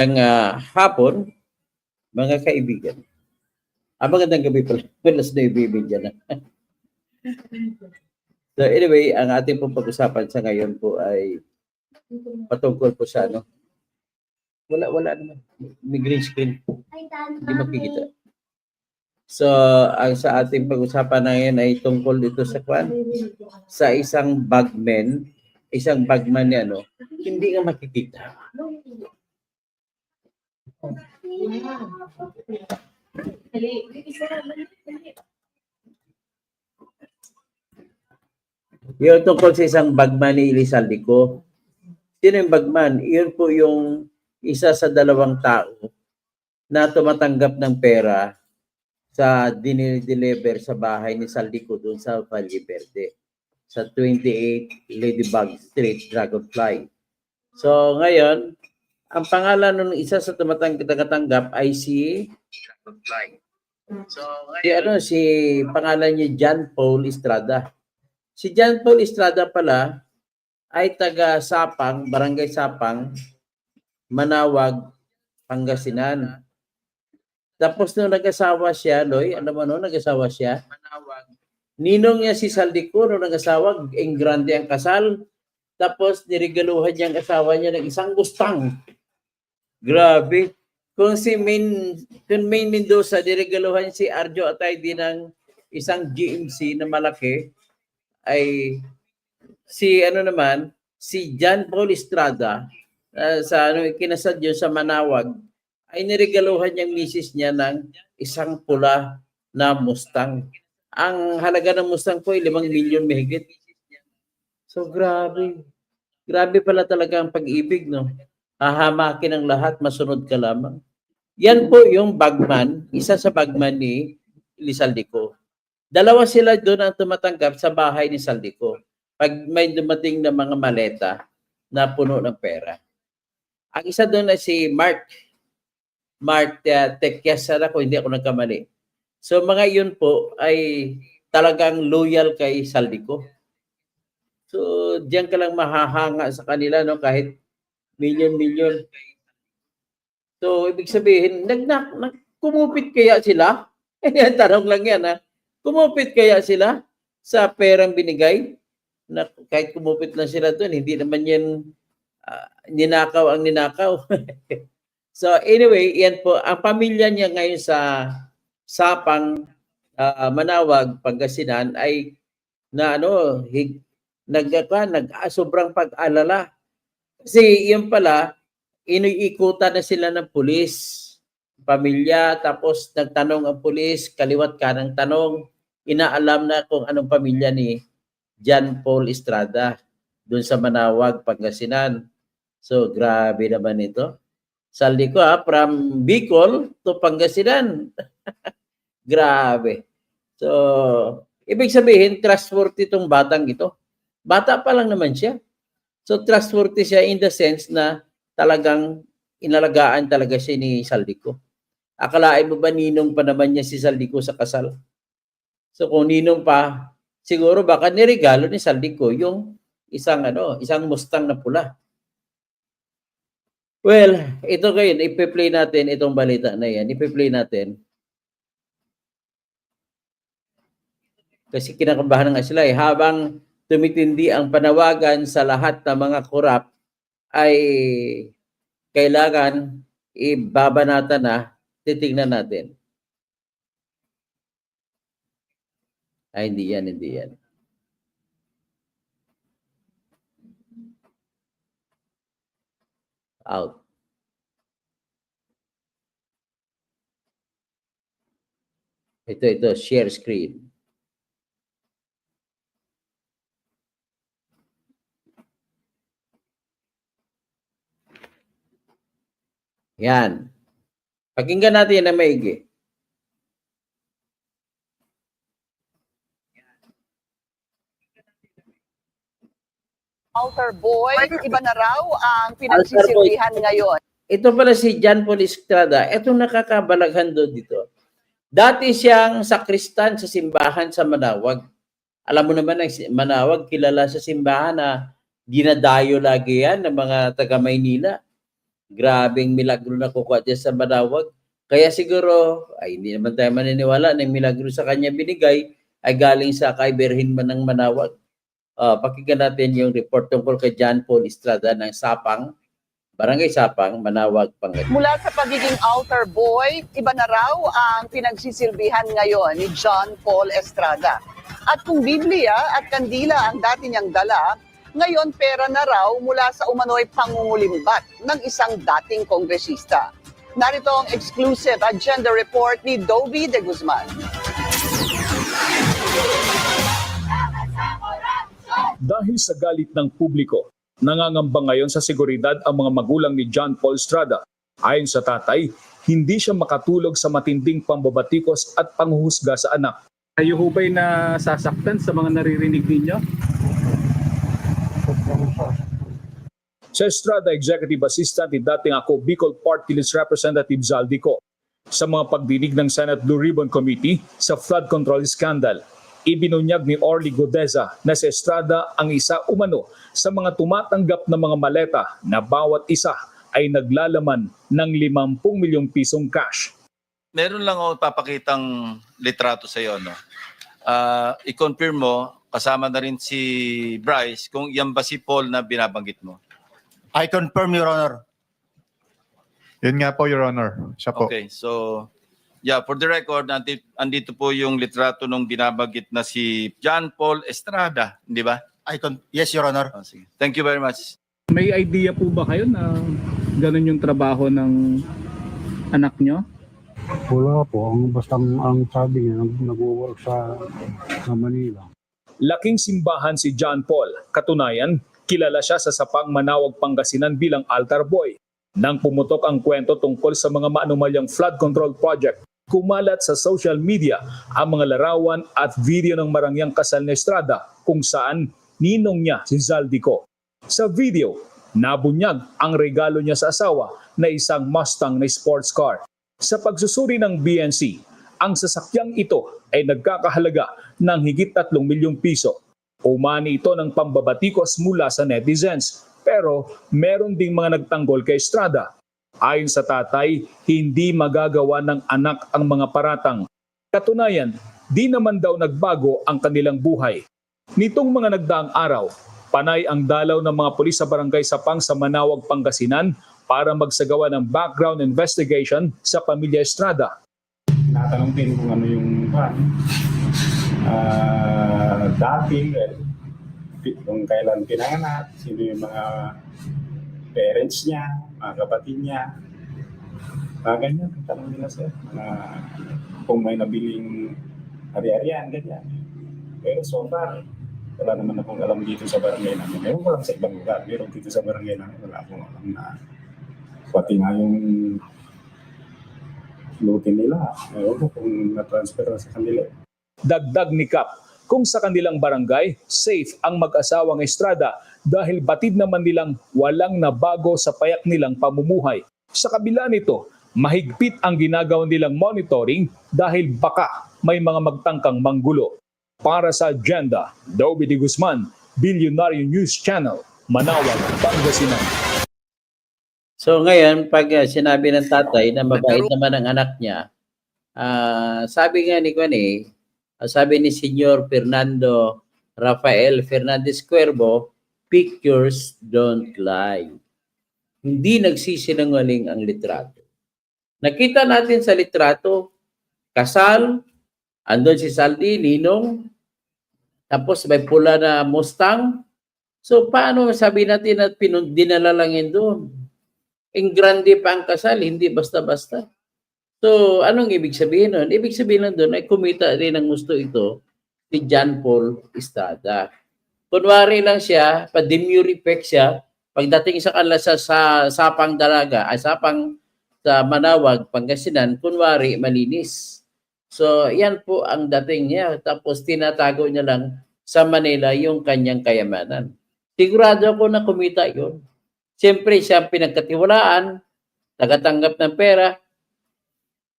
Ang hapon, mga kaibigan. Magandang gabi pala. Alas 9:30 na. So anyway, ang ating pong pag-usapan sa ngayon po ay patungkol po sa ano. Wala naman. May green screen. Hindi makikita. So, ang sa ating pag-usapan na ngayon ay tungkol dito sa sa isang bagman ni ano, hindi nga makikita. Yung tungkol sa isang bagman ni Elizalde. Sino yung bagman? Yun po yung isa sa dalawang tao na tumatanggap ng pera sa dinideliver sa bahay ni Saldico doon sa Valle Verde sa 28 Ladybug Street, Dragonfly. So ngayon, ang pangalan ng isa sa tumatanggap ay si Dragonfly. So ngayon, si pangalan niya John Paul Estrada. Si John Paul Estrada pala ay taga Sapang, Barangay Sapang, Manawag, Pangasinan. Tapos nung nag-asawa siya, Loy, alam mo no, nag-asawa siya, ninong niya si Saldico nung nag-asawa, ang grande ang kasal. Tapos niregaluhan niya ang asawa niya ng isang Mustang. Grabe. Kung Main Mendoza, niregaluhan si Arjo Ataydi ng isang GMC na malaki, ay si John Paul Estrada, kinasad yun sa Manawag, ay niregaluhan niyang misis niya ng isang pula na Mustang. Ang halaga ng Mustang po ay 5 milyon mahigit. So grabe. Grabe pala talaga ang pag-ibig, no? Hahamakin ang lahat, masunod ka lamang. Yan po yung bagman, isa sa bagman ni Elizalde. Dalawa sila doon ang tumatanggap sa bahay ni Saldico pag may dumating na mga maleta na puno ng pera. Ang isa doon ay si Mark Tekyasara, kung hindi ako nagkamali. So mga yun po ay talagang loyal kay Saldico. So diyan ka lang mahahanga sa kanila, no, kahit milyon-milyon. So ibig sabihin, kumupit kaya sila? Tanong lang yan, ha? Kumupit kaya sila sa perang binigay? Na kahit kumupit lang sila doon, hindi naman yan ninakaw ang ninakaw. So anyway, yan po. Ang pamilya niya ngayon sa Sapang, Manawag, Pangasinan ay sobrang pag-alala. Kasi yun pala, iniikutan na sila ng pulis, pamilya, tapos nagtanong ang pulis, kaliwat kanang tanong, inaalam na kung anong pamilya ni John Paul Estrada doon sa Manawag, Pangasinan. So grabe naman ito. Saldico, from Bicol to Pangasinan. Grabe. So, ibig sabihin, trustworthy itong batang ito. Bata pa lang naman siya. So, trustworthy siya in the sense na talagang inalagaan talaga siya ni Saldico. Akalain mo ba ninong pa naman niya si Saldico sa kasal? So, kung ninong pa, siguro baka niregalo ni Saldico yung isang Mustang na pula. Well, ito kayo, ipi-play natin itong balita na yan. Ipi-play natin. Kasi kinakabahan nga sila habang tumitindi ang panawagan sa lahat ng mga korap ay kailangan ibabanata na, titingnan natin. Ay, hindi yan. Out. Ito, share screen. Yan. Pakinggan natin na maigi. Altar boy, iba na raw ang pinagsisilbihan ngayon. Ito pala si John Paul Estrada. Itong nakakabalaghan dito. Dati siyang sakristan sa simbahan sa Manawag. Alam mo naman, Manawag, kilala sa simbahan na dinadayo lagi yan ng mga taga Maynila. Grabing milagro na kukuha dyan sa Manawag. Kaya siguro, ay hindi naman tayo maniniwala na yung milagro sa kanya binigay ay galing sa kay Berhin man ng Manawag. Pakinggan natin yung report tungkol kay John Paul Estrada ng Sapang, Barangay Sapang, Manawag, Pangasinan. Mula sa pagiging altar boy, iba na raw ang pinagsisilbihan ngayon ni John Paul Estrada. At kung Biblia at kandila ang dati niyang dala, ngayon pera na raw mula sa umano'y pangungulimbat ng isang dating kongresista. Narito ang exclusive agenda report ni Dobby de Guzman. Dahil sa galit ng publiko, nangangamba ngayon sa seguridad ang mga magulang ni John Paul Estrada. Ayon sa tatay, hindi siya makatulog sa matinding pambabatikos at panghuhusga sa anak. Kayo ho ba'y nasasaktan sa mga naririnig ninyo? Sa Estrada Executive Assistant ni dating ako Bicol Party List Representative Zaldico sa mga pagdinig ng Senate Blue Ribbon Committee sa flood control scandal. Ibinunyag ni Orly Godeza na si Estrada ang isa umano sa mga tumatanggap na mga maleta na bawat isa ay naglalaman ng 50 milyong pisong cash. Meron lang ako papakitang litrato sa iyo, no? I-confirm mo, kasama na rin si Bryce, kung yan ba si Paul na binabanggit mo. I confirm, Your Honor. Yun nga po, Your Honor. Siya po. Okay, so, yeah, for the record, andito po yung litrato nung binabanggit na si John Paul Estrada, di ba? Yes, Your Honor. Oh, sige. Thank you very much. May idea po ba kayo na ganun yung trabaho ng anak nyo? Wala po. Basta ang sabi niya, nag-work sa Manila. Laking simbahan si John Paul. Katunayan, kilala siya sa Sapang, Manawag, Pangasinan bilang altar boy. Nang pumutok ang kwento tungkol sa mga maanumalyang flood control project, kumalat sa social media ang mga larawan at video ng marangyang kasal ni Estrada kung saan ninong niya si Zaldico. Sa video, nabunyag ang regalo niya sa asawa na isang Mustang na sports car. Sa pagsusuri ng BNC, ang sasakyang ito ay nagkakahalaga ng higit 3 milyong piso. Umani ito ng pambabatikos mula sa netizens, pero meron ding mga nagtanggol kay Estrada. Ayon sa tatay, hindi magagawa ng anak ang mga paratang. Katunayan, di naman daw nagbago ang kanilang buhay. Nitong mga nagdaang araw, panay ang dalaw ng mga pulis sa Barangay Sapang sa Manawag, Pangasinan para magsagawa ng background investigation sa pamilya Estrada. Tinatanong din kung ano yung dati, kung kailan pinanganak, sino yung mga parents niya, mga kapatid niya. Ganyan, tanong nila sir. Kung may nabiling ari-arian, ganyan. Pero so far, wala naman akong alam dito sa barangay namin. Meron ko lang sa ibang lugar. Meron dito sa barangay namin, wala akong alam na pati nga yung lutin nila. Meron ko kung na-transfer na sa kanila. Dagdag ni Kap, kung sa kanilang barangay, safe ang mag-asawang Estrada dahil batid naman nilang walang nabago sa payak nilang pamumuhay. Sa kabila nito, mahigpit ang ginagawa nilang monitoring dahil baka may mga magtangkang manggulo. Para sa agenda, Dobby de Guzman, Billionaire News Channel, Manawag, Pangasinan. So ngayon, pag sinabi ng tatay na mabait naman ang anak niya, sabi nga ni Kwane, sabi ni Senyor Fernando Rafael Fernandez Cuervo, pictures don't lie. Hindi nagsisinungaling ang litrato. Nakita natin sa litrato, kasal, andun si Saldi, Ninong, tapos may pula na Mustang. So paano sabi natin at dinala lang yun doon? Ang grande pa ang kasal, hindi basta-basta. So, anong ibig sabihin nun? Ibig sabihin nun doon ay kumita rin ng gusto ito si John Paul Estrada. Kunwari lang siya, pa-demure effect siya, pagdating sa kanila sa Sapang Dalaga, Sapang sa Manawag, Pangasinan, kunwari malinis. So, yan po ang dating niya. Tapos tinatago niya lang sa Manila yung kanyang kayamanan. Sigurado ako na kumita yun. Siyempre siya pinagkatiwalaan, tagatanggap ng pera,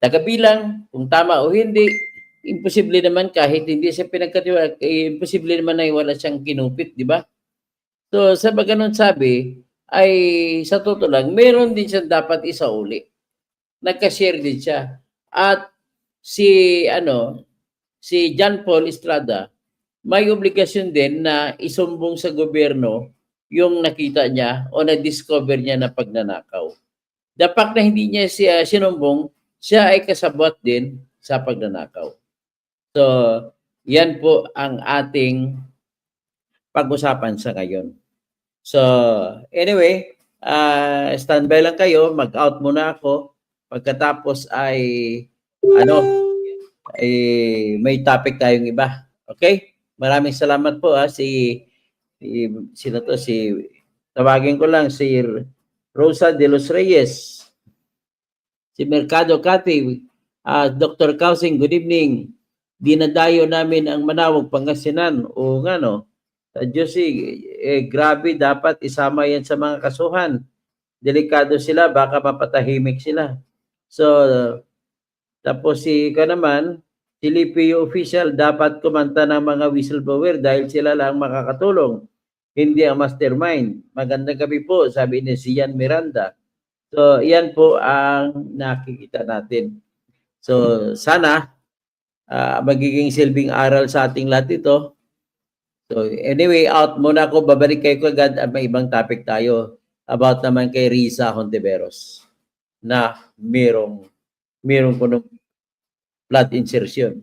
tagabilang, kung tama o hindi, imposible naman kahit hindi siya pinagkatiwalaan, imposible naman na wala siyang kinupit, di ba? So sa ganun sabi, ay sa totoo lang, meron din siya dapat isauli. Nagka-share din siya. At si John Paul Estrada, may obligasyon din na isumbong sa gobyerno yung nakita niya o na-discover niya na pagnanakaw. The fact na hindi niya siya sinumbong, siya ay kasabot din sa pagnanakaw. So, yan po ang ating pag-usapan sa ngayon. So, anyway, standby lang kayo, mag-out muna ako. Pagkatapos ay may topic tayong iba. Okay? Maraming salamat po tawagin ko lang si Rosa de los Reyes, si Mercado Cathy, Dr. Kausing, good evening. Dinadayo namin ang Manawag, Pangasinan. O nga no, Diyos grabe, dapat isama yan sa mga kasuhan. Delikado sila, baka mapatahimik sila. So, tapos si LPU official, dapat kumanta ng mga whistleblower dahil sila lang makakatulong, hindi ang mastermind. Magandang gabi po, sabi ni Sian Miranda. So, yan po ang nakikita natin. So, sana magiging silbing aral sa ating lahat ito. So, anyway, out muna ako. Babalik kayo agad at may ibang topic tayo about naman kay Risa Hontiveros na merong flood insertion.